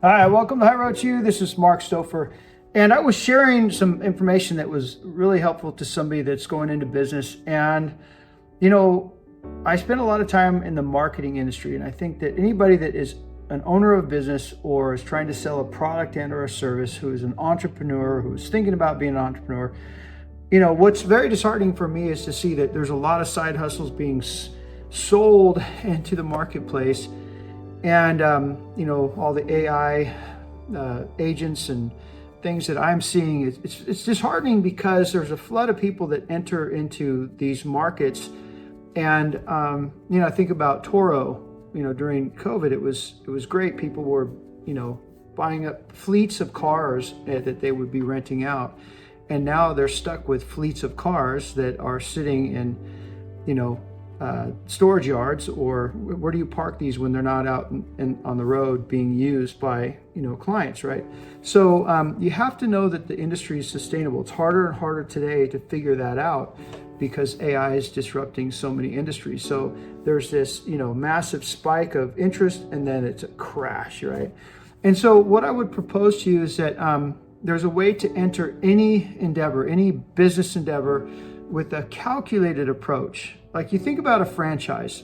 Hi, welcome to High Road to You. This is Mark Stouffer. And I was sharing some information that was really helpful to somebody that's going into business. And, you know, I spend a lot of time in the marketing industry. And I think that anybody that is an owner of business or is trying to sell a product and or a service, who is an entrepreneur, who's thinking about being an entrepreneur, what's very disheartening for me is to see that there's a lot of side hustles being sold into the marketplace. And, all the AI agents and things that I'm seeing, it's disheartening because there's a flood of people that enter into these markets. And, I think about Toro, during COVID, it was great. People were, buying up fleets of cars that they would be renting out. And now they're stuck with fleets of cars that are sitting in, storage yards, or where do you park these when they're not out on the road being used by clients, right? So you have to know that the industry is sustainable. It's harder and harder today to figure that out because AI is disrupting so many industries. So there's this massive spike of interest, and then it's a crash, right? And so what I would propose to you is that there's a way to enter any endeavor, any business endeavor, with a calculated approach. Like, you think about a franchise.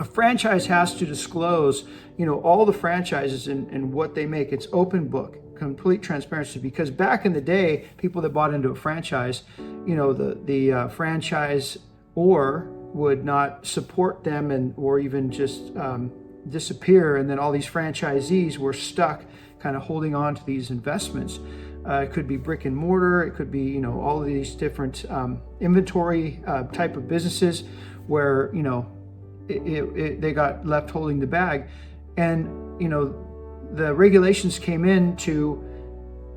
A franchise has to disclose, all the franchises and what they make. It's open book, complete transparency. Because back in the day, people that bought into a franchise, the franchise or would not support them or even just disappear. And then all these franchisees were stuck kind of holding on to these investments. It could be brick and mortar. It could be, all of these different inventory type of businesses where, they got left holding the bag. And, the regulations came in to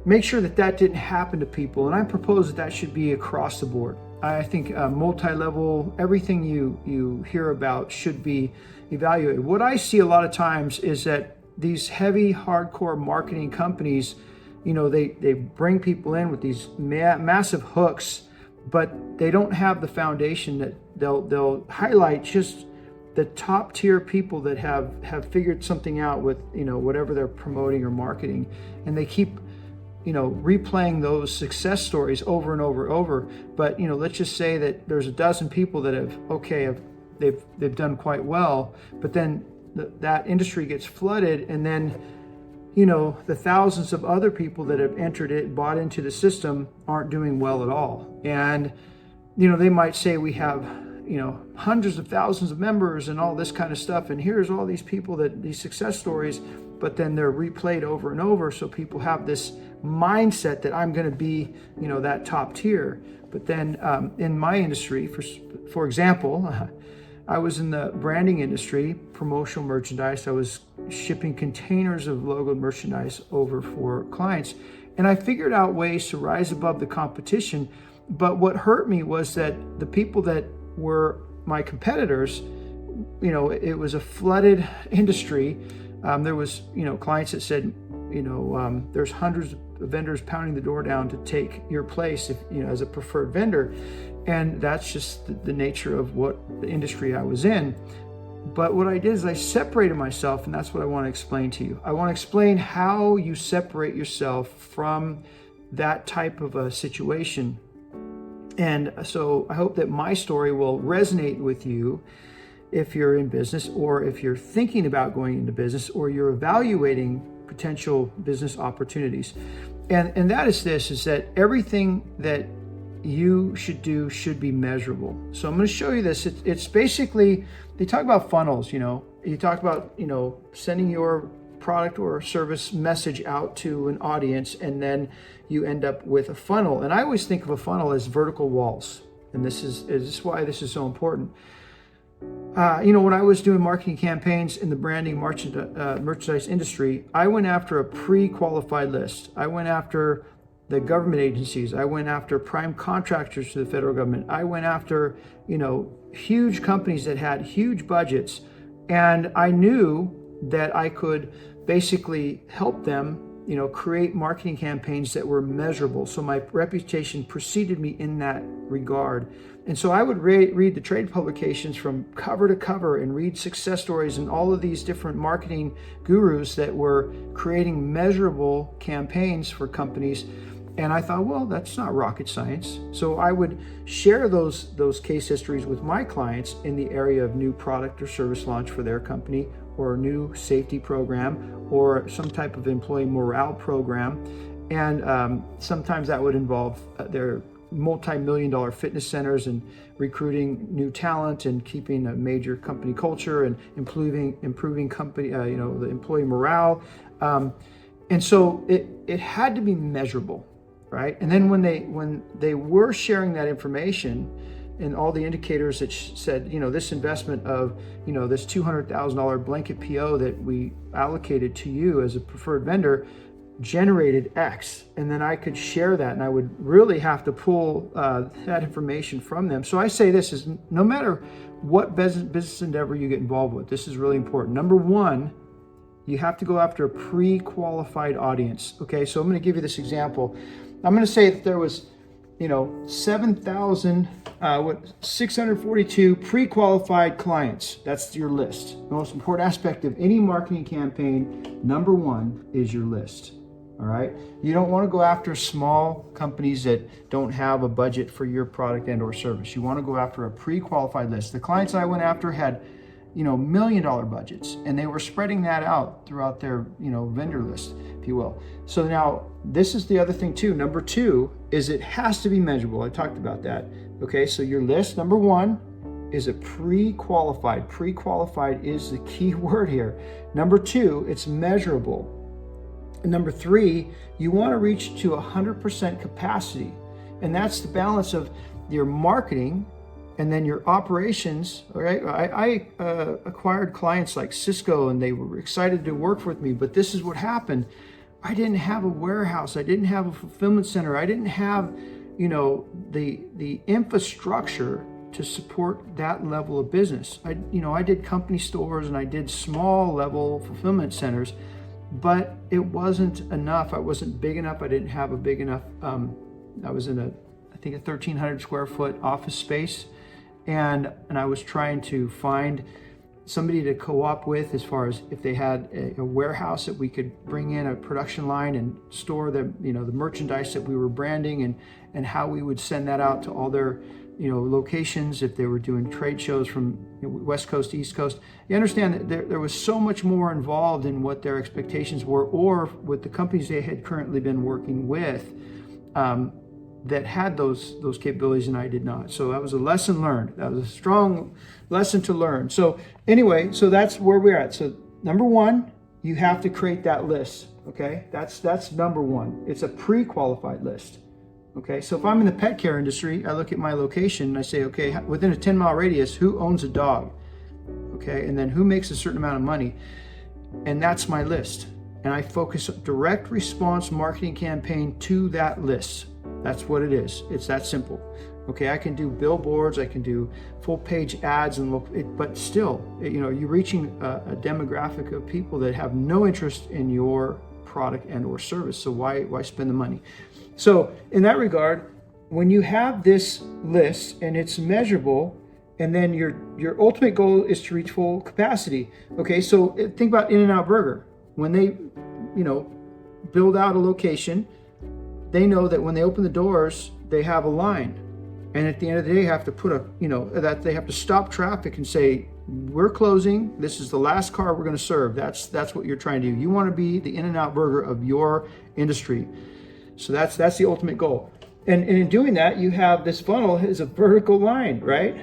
make sure that didn't happen to people. And I propose that should be across the board. I think multi-level, everything you hear about should be evaluated. What I see a lot of times is that these heavy, hardcore marketing companies, they bring people in with these massive hooks, but they don't have the foundation that they'll highlight just the top tier people that have figured something out with, whatever they're promoting or marketing. And they keep, replaying those success stories over and over and over. But, let's just say that there's a dozen people that they've done quite well, but then that industry gets flooded, and then the thousands of other people that have entered it, bought into the system, aren't doing well at all. And, they might say we have, hundreds of thousands of members and all this kind of stuff. And here's all these people these success stories, but then they're replayed over and over. So people have this mindset that I'm going to be, that top tier. But then in my industry, for example, I was in the branding industry, promotional merchandise. I was shipping containers of logoed merchandise over for clients. And I figured out ways to rise above the competition. But what hurt me was that the people that were my competitors, it was a flooded industry. There was, clients that said, there's hundreds of vendors pounding the door down to take your place if, as a preferred vendor. And that's just the nature of what the industry I was in. But what I did is I separated myself, and that's what I want to explain to you. I want to explain how you separate yourself from that type of a situation. And so I hope that my story will resonate with you if you're in business, or if you're thinking about going into business, or you're evaluating potential business opportunities. And that is that everything that you should do should be measurable. So I'm going to show you this. It's basically, they talk about funnels, you talk about, sending your product or service message out to an audience, and then you end up with a funnel. And I always think of a funnel as vertical walls. And this is why this is so important. When I was doing marketing campaigns in the branding merchandise industry, I went after a pre-qualified list. I went after the government agencies. I went after prime contractors to the federal government. I went after, huge companies that had huge budgets. And I knew that I could basically help them create marketing campaigns that were measurable. So my reputation preceded me in that regard. And so I would read the trade publications from cover to cover and read success stories and all of these different marketing gurus that were creating measurable campaigns for companies. And I thought, well, that's not rocket science. So I would share those case histories with my clients in the area of new product or service launch for their company, or a new safety program, or some type of employee morale program. And sometimes that would involve their multi-million-dollar fitness centers and recruiting new talent and keeping a major company culture and improving company, the employee morale. And so it had to be measurable, right? And then when they were sharing that information and all the indicators that said, this investment of, this $200,000 blanket PO that we allocated to you as a preferred vendor generated X, and then I could share that, and I would really have to pull that information from them. So I say this is, no matter what business endeavor you get involved with, this is really important. Number one, you have to go after a pre-qualified audience. Okay, so I'm going to give you this example. I'm going to say that there was 642 pre-qualified clients. That's your list. The most important aspect of any marketing campaign, number one, is your list. All right. You don't want to go after small companies that don't have a budget for your product and or service. You want to go after a pre-qualified list. The clients I went after had, $1 million budgets, and they were spreading that out throughout their, vendor list, if you will. So now this is the other thing too. Number two is it has to be measurable. I talked about that. Okay. So your list, number one, is a pre-qualified. Pre-qualified is the key word here. Number two, it's measurable. And number three, you want to reach to 100% capacity. And that's the balance of your marketing and then your operations. All right. I acquired clients like Cisco, and they were excited to work with me, but this is what happened. I didn't have a warehouse. I didn't have a fulfillment center. I didn't have, the infrastructure to support that level of business. I did company stores and I did small level fulfillment centers, but it wasn't enough. I wasn't big enough. I didn't have a big enough, I was in a 1,300 square foot office space. And I was trying to find somebody to co-op with as far as if they had a warehouse that we could bring in a production line and store the merchandise that we were branding, and how we would send that out to all their locations if they were doing trade shows from West Coast to East Coast. You understand that there was so much more involved in what their expectations were, or with the companies they had currently been working with that had those capabilities, and I did not. So that was a lesson learned. That was a strong lesson to learn. So anyway, so that's where we're at. So number one, you have to create that list. Okay, that's number one. It's a pre-qualified list. Okay, so if I'm in the pet care industry, I look at my location and I say, okay, within a 10-mile radius, who owns a dog? Okay, and then who makes a certain amount of money? And that's my list. And I focus direct response marketing campaign to that list. That's what it is. It's that simple. Okay, I can do billboards, I can do full page ads, but still, you're reaching a demographic of people that have no interest in your product and or service. So why spend the money? So in that regard, when you have this list and it's measurable, and then your ultimate goal is to reach full capacity. Okay, so think about In-N-Out Burger. When they, build out a location, they know that when they open the doors, they have a line. And at the end of the day, have to put that they have to stop traffic and say, we're closing. This is the last car we're going to serve. That's what you're trying to do. You want to be the In-N-Out Burger of your industry. So that's the ultimate goal. And in doing that, you have this funnel is a vertical line, right?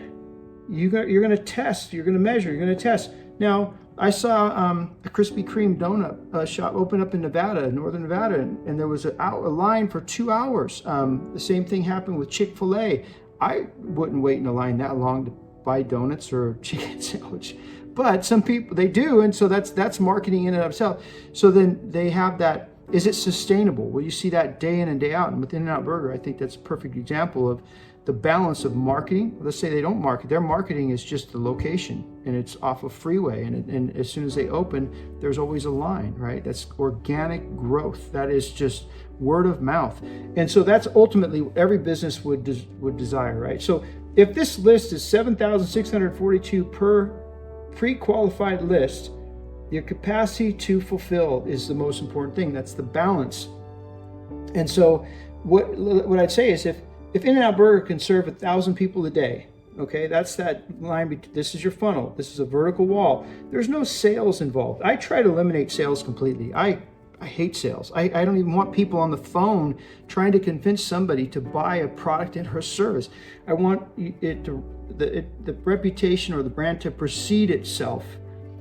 You're going to test, you're going to measure, you're going to test. Now, I saw a Krispy Kreme donut shop open up in Nevada, northern Nevada, and there was a line for 2 hours. The same thing happened with Chick-fil-A. I wouldn't wait in a line that long to buy donuts or chicken sandwich, but some people, they do, and so that's marketing in and of itself. So then they have that. Is it sustainable? Well, you see that day in and day out, and with In-N-Out Burger, I think that's a perfect example of the balance of marketing. Let's say they don't market. Their marketing is just the location, and it's off a freeway. And as soon as they open, there's always a line, right? That's organic growth. That is just word of mouth. And so that's ultimately what every business would desire, right? So if this list is 7,642 per pre-qualified list, your capacity to fulfill is the most important thing. That's the balance. And so what I'd say is if In-N-Out Burger can serve 1,000 people a day, okay, that's that line. This is your funnel. This is a vertical wall. There's no sales involved. I try to eliminate sales completely. I hate sales. I don't even want people on the phone trying to convince somebody to buy a product and or service. I want the reputation or the brand to precede itself,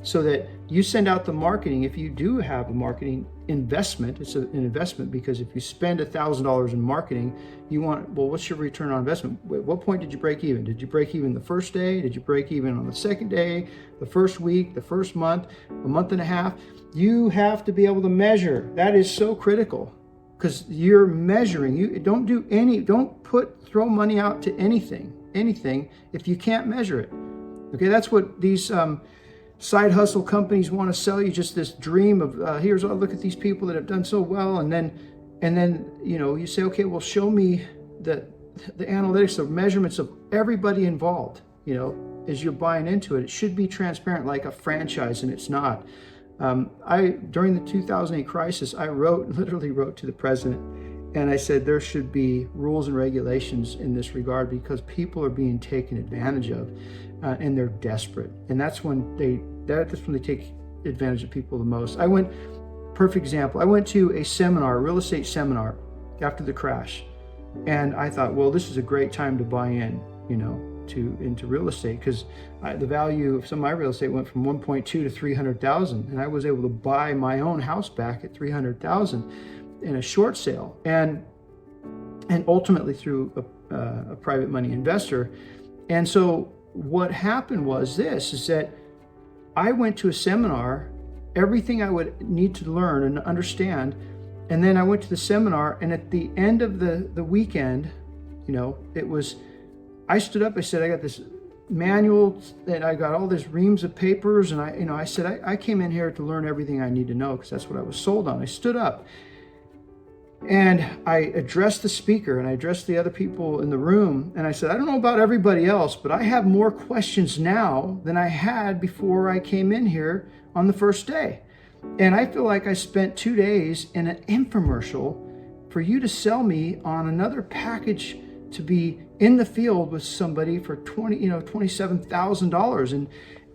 so that you send out the marketing. If you do have a marketing investment, it's an investment, because if you spend $1,000 in marketing, you want, well, what's your return on investment? At what point did you break even? Did you break even the first day? Did you break even on the second day, the first week, the first month, a month and a half? You have to be able to measure. That is so critical, because you're measuring. You don't throw money out to anything if you can't measure it. Okay, that's what these side hustle companies want to sell you, just this dream of look at these people that have done so well, and then you say, okay, well, show me the analytics, the measurements of everybody involved. As you're buying into it, it should be transparent like a franchise, and it's not. During the 2008 crisis, I literally wrote to the president, and I said there should be rules and regulations in this regard, because people are being taken advantage of, and they're desperate. And that's when they take advantage of people the most. Perfect example, I went to a real estate seminar after the crash, and I thought, well, this is a great time to buy into real estate, because the value of some of my real estate went from 1.2 to 300,000, and I was able to buy my own house back at 300,000 in a short sale, and ultimately through a private money investor. And so what happened was is that I went to a seminar, everything I would need to learn and understand, and then I went to the seminar, and at the end of the weekend, I stood up, I said, I got this manual, and I got all these reams of papers, and I said, I came in here to learn everything I need to know, because that's what I was sold on. I stood up, and I addressed the speaker, and I addressed the other people in the room, and I said, I don't know about everybody else, but I have more questions now than I had before I came in here on the first day. And I feel like I spent 2 days in an infomercial for you to sell me on another package to be in the field with somebody for $27,000.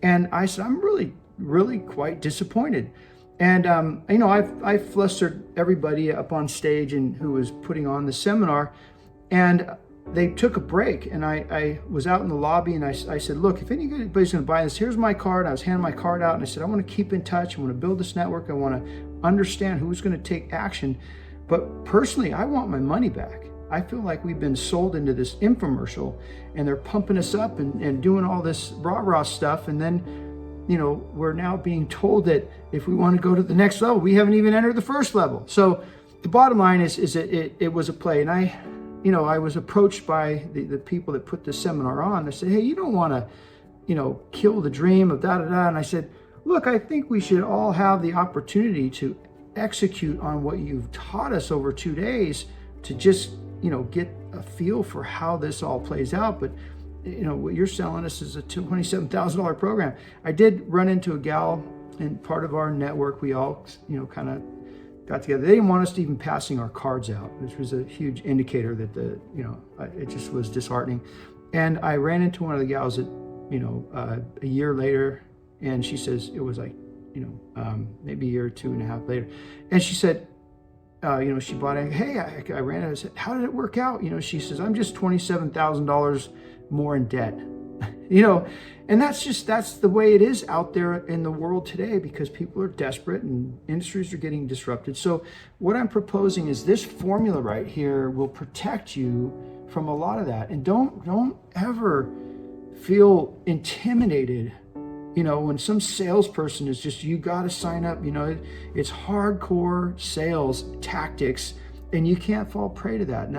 And I said, I'm really, really quite disappointed. And I flustered everybody up on stage and who was putting on the seminar, and they took a break, and I was out in the lobby, and I said, look, if anybody's going to buy this, here's my card. I was handing my card out, and I said, I want to keep in touch. I want to build this network. I want to understand who's going to take action. But personally, I want my money back. I feel like we've been sold into this infomercial, and they're pumping us up and doing all this rah-rah stuff, and then we're now being told that if we want to go to the next level, we haven't even entered the first level. So the bottom line is that it was a play. And I was approached by the people that put this seminar on. They said, hey, you don't want to, kill the dream of da-da-da. And I said, look, I think we should all have the opportunity to execute on what you've taught us over 2 days, to just, get a feel for how this all plays out. But what you're selling us is a $27,000 program. I did run into a gal in part of our network. We all, kind of got together. They didn't want us to even passing our cards out, which was a huge indicator that it just was disheartening. And I ran into one of the gals that, a year later, and she says it was like, maybe a year or 2.5 later. And she said, she bought it. Hey, I ran it. I said, how did it work out? She says, I'm just $27,000 more in debt. And that's the way it is out there in the world today, because people are desperate and industries are getting disrupted. So what I'm proposing is this formula right here will protect you from a lot of that. And don't ever feel intimidated, when some salesperson is just, you got to sign up, it's hardcore sales tactics, and you can't fall prey to that. And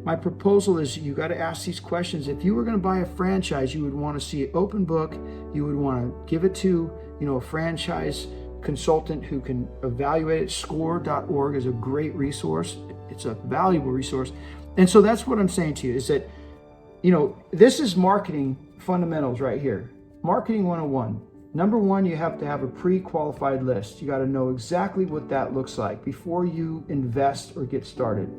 my proposal is you got to ask these questions. If you were going to buy a franchise, you would want to see an open book. You would want to give it to, a franchise consultant who can evaluate it. Score.org is a great resource. It's a valuable resource. And so that's what I'm saying to you is that, this is marketing fundamentals right here. Marketing 101. Number one, you have to have a pre-qualified list. You got to know exactly what that looks like before you invest or get started.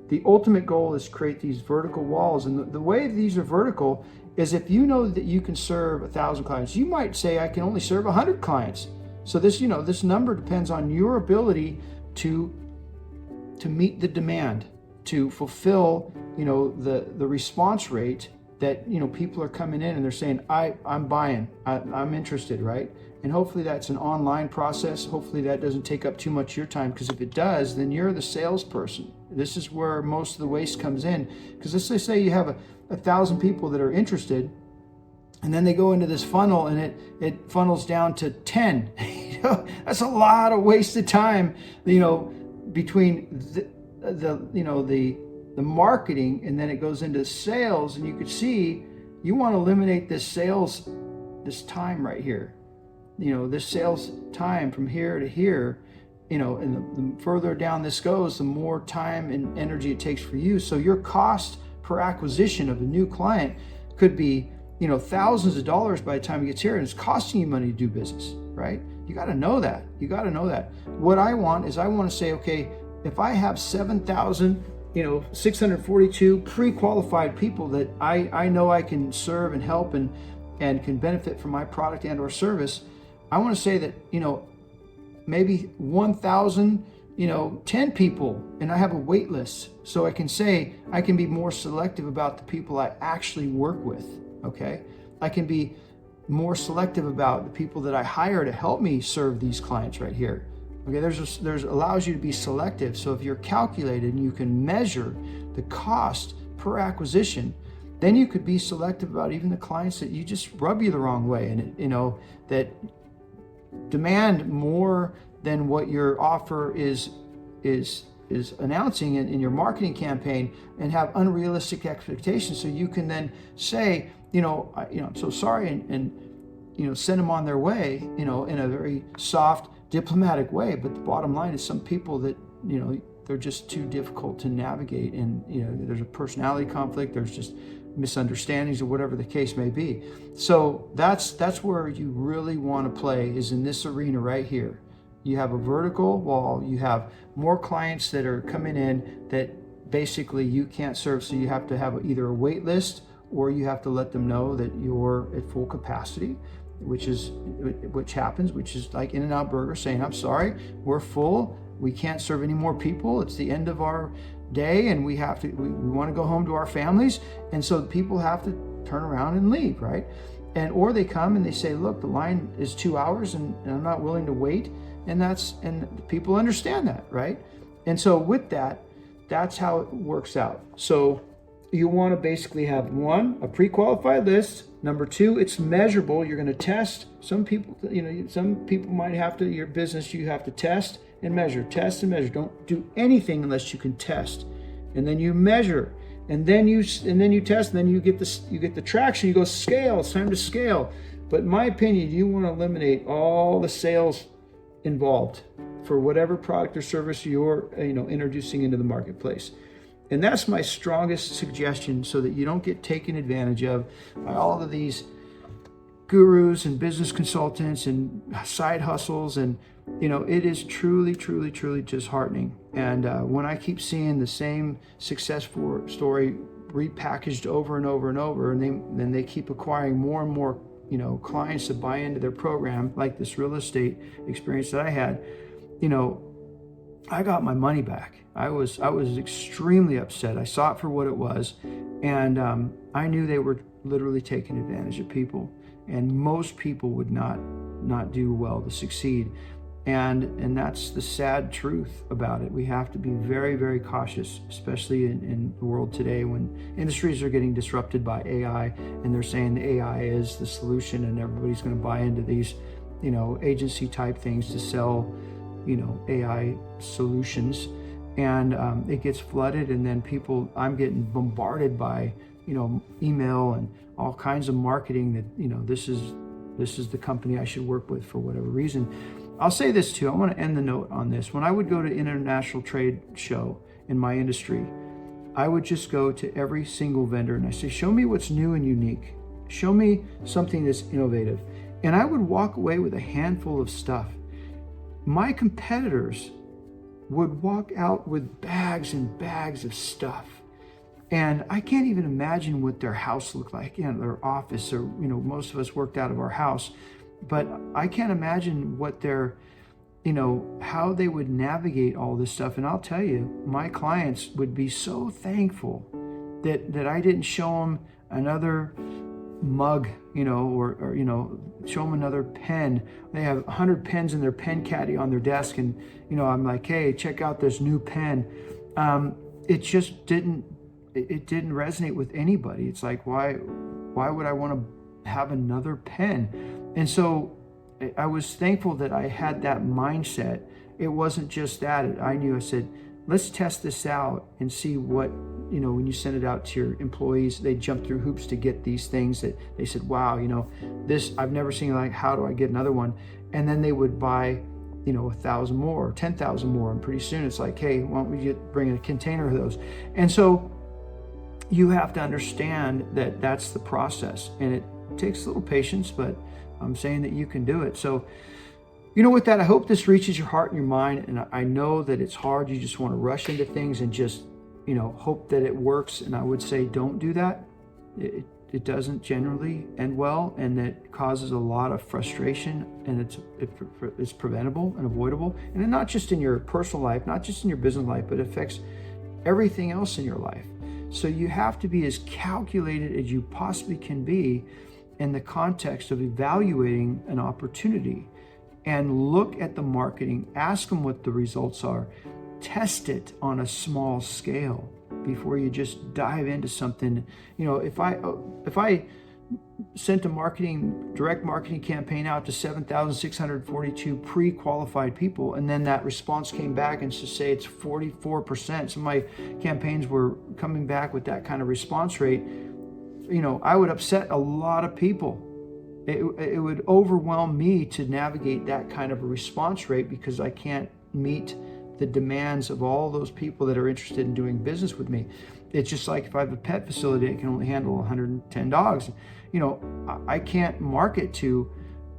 The ultimate goal is create these vertical walls. And the way these are vertical is if you know that you can serve 1,000 clients, you might say, I can only serve 100 clients. So this, this number depends on your ability to meet the demand, to fulfill, the response rate that, people are coming in and they're saying, I'm buying, I'm interested, right? And hopefully that's an online process. Hopefully that doesn't take up too much of your time, because if it does, then you're the salesperson. This is where most of the waste comes in. Because let's say you have 1,000 people that are interested, and then they go into this funnel and it funnels down to 10. That's a lot of wasted time, between the marketing, and then it goes into sales. And you could see you want to eliminate this time right here, this sales time from here to here, and the further down this goes, the more time and energy it takes for you. So your cost per acquisition of a new client could be, thousands of dollars by the time it gets here, and it's costing you money to do business, right? You got to know that. What I want to say, okay, if I have 7,000, 642 pre-qualified people that I know I can serve and help and can benefit from my product and or service, I want to say that, maybe 1,000, 10 people, and I have a wait list. So I can say, I can be more selective about the people I actually work with, okay? I can be more selective about the people that I hire to help me serve these clients right here. Okay, there's allows you to be selective. So if you're calculated and you can measure the cost per acquisition, then you could be selective about even the clients that you just rub you the wrong way, and that demand more than what your offer is announcing in your marketing campaign, and have unrealistic expectations. So you can then say, I'm so sorry, and send them on their way, in a very soft, diplomatic way. But the bottom line is, some people that, they're just too difficult to navigate, and there's a personality conflict, there's just misunderstandings, or whatever the case may be. So that's where you really want to play, is in this arena right here. You have a vertical wall, you have more clients that are coming in that basically you can't serve, so you have to have either a wait list, or you have to let them know that you're at full capacity, which happens, which is like In-N-Out Burger saying, I'm sorry, we're full, we can't serve any more people, it's the end of our day, and we want to go home to our families. And so people have to turn around and leave, right? Or they come and they say, look, the line is 2 hours and I'm not willing to wait. And people understand that, right? And so with that, that's how it works out. So you want to basically have, one, a pre-qualified list. Number two, it's measurable. You're going to test. Some people might have to, your business, you have to test and measure. Don't do anything unless you can test. And then you measure. And then you test, and then you get the traction. You go scale. It's time to scale. But in my opinion, you want to eliminate all the sales involved for whatever product or service you're introducing into the marketplace. And that's my strongest suggestion, so that you don't get taken advantage of by all of these gurus and business consultants and side hustles. And it is truly disheartening. And when I keep seeing the same success story repackaged over and over and over, and then they keep acquiring more and more clients to buy into their program, like this real estate experience that I had, I got my money back. I was extremely upset. I saw it for what it was, and I knew they were literally taking advantage of people, and most people would not do well to succeed. And that's the sad truth about it. We have to be very, very cautious, especially in the world today, when industries are getting disrupted by AI, and they're saying the AI is the solution, and everybody's going to buy into these, agency type things to sell, AI solutions. and it gets flooded, and then I'm getting bombarded by, email and all kinds of marketing that, this is the company I should work with for whatever reason. I'll say this too, I want to end the note on this. When I would go to international trade show in my industry, I would just go to every single vendor and I say, show me what's new and unique. Show me something that's innovative. And I would walk away with a handful of stuff. My competitors would walk out with bags and bags of stuff. And I can't even imagine what their house looked like, their office, or, most of us worked out of our house. But I can't imagine what their, how they would navigate all this stuff. And I'll tell you, my clients would be so thankful that I didn't show them another mug, or show them another pen. They have 100 pens in their pen caddy on their desk, and I'm like, hey, check out this new pen. It just didn't resonate with anybody. It's like, why would I want to have another pen? And so I was thankful that I had that mindset. It wasn't just that. I said, let's test this out and see what, when you send it out to your employees, they jump through hoops to get these things that they said, wow, this I've never seen, like, how do I get another one? And then they would buy, 1,000 more or 10,000 more. And pretty soon it's like, hey, why don't we bring a container of those? And so you have to understand that that's the process, and it takes a little patience, but I'm saying that you can do it. So, with that, I hope this reaches your heart and your mind. And I know that it's hard. You just want to rush into things and just, hope that it works. And I would say, don't do that. It doesn't generally end well, and that causes a lot of frustration, and it's preventable and avoidable. And not just in your personal life, not just in your business life, but it affects everything else in your life. So you have to be as calculated as you possibly can be in the context of evaluating an opportunity, and look at the marketing, ask them what the results are, test it on a small scale before you just dive into something. If I sent a direct marketing campaign out to 7,642 pre-qualified people, and then that response came back and say it's 44%. So my campaigns were coming back with that kind of response rate. I would upset a lot of people. It would overwhelm me to navigate that kind of a response rate, because I can't meet the demands of all those people that are interested in doing business with me. It's just like if I have a pet facility, I can only handle 110 dogs. I can't market to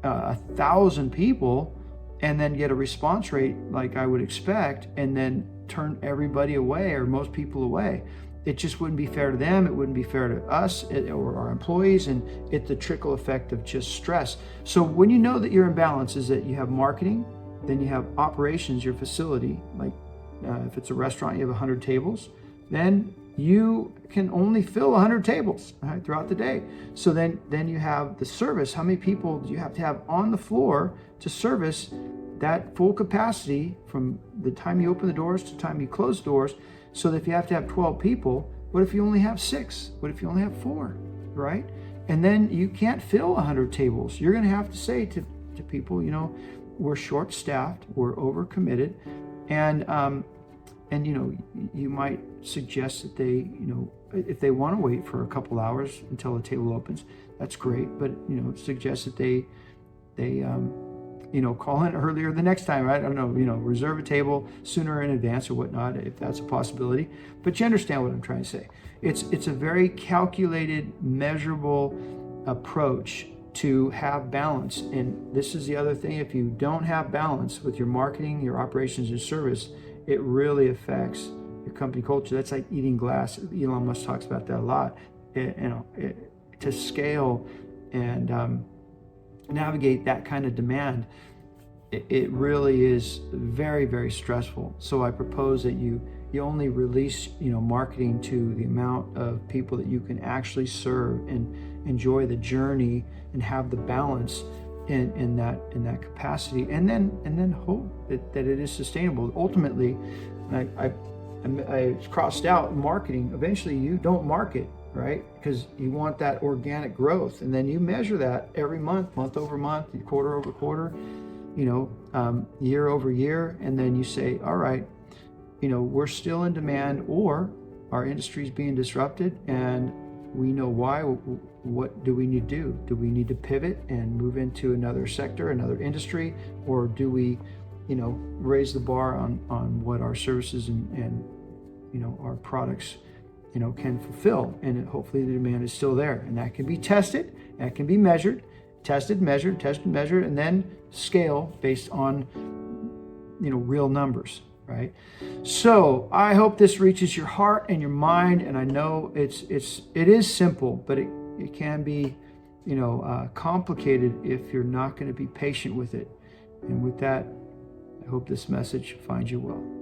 1,000 people and then get a response rate like I would expect, and then turn everybody away, or most people away. It just wouldn't be fair to them. It wouldn't be fair to us or our employees, and it's the trickle effect of just stress. So when you know that you're in balance, is that you have marketing, then you have operations, your facility. Like if it's a restaurant, you have 100 tables, then you can only fill 100 tables, right, throughout the day. So then you have the service. How many people do you have to have on the floor to service that full capacity from the time you open the doors to the time you close doors? So that if you have to have 12 people, what if you only have 6? What if you only have 4, right? And then you can't fill 100 tables. You're going to have to say to people, we're short-staffed, we're overcommitted, and you might suggest that they, if they want to wait for a couple hours until the table opens, that's great. But suggest that they call in earlier the next time, right? I don't know, reserve a table sooner in advance or whatnot, if that's a possibility. But you understand what I'm trying to say. It's a very calculated, measurable approach to have balance. And this is the other thing. If you don't have balance with your marketing, your operations, and service, it really affects your company culture. That's like eating glass. Elon Musk talks about that a lot. To scale and navigate that kind of demand, it really is very, very stressful. So I propose that you only release marketing to the amount of people that you can actually serve and enjoy the journey and have the balance in that capacity, and then hope that it is sustainable. Ultimately, I crossed out marketing. Eventually you don't market, right? Because you want that organic growth, and then you measure that every month over month, quarter over quarter, year over year, and then you say, all right, we're still in demand, or our industry is being disrupted and we know why. What do we need to do? Do we need to pivot and move into another sector, another industry, or do we, raise the bar on what our services and our products, can fulfill? And hopefully the demand is still there, and that can be tested, that can be measured, tested, measured, and then scale based on, real numbers. Right? So I hope this reaches your heart and your mind. And I know it is simple, but it can be, complicated if you're not going to be patient with it. And with that, I hope this message finds you well.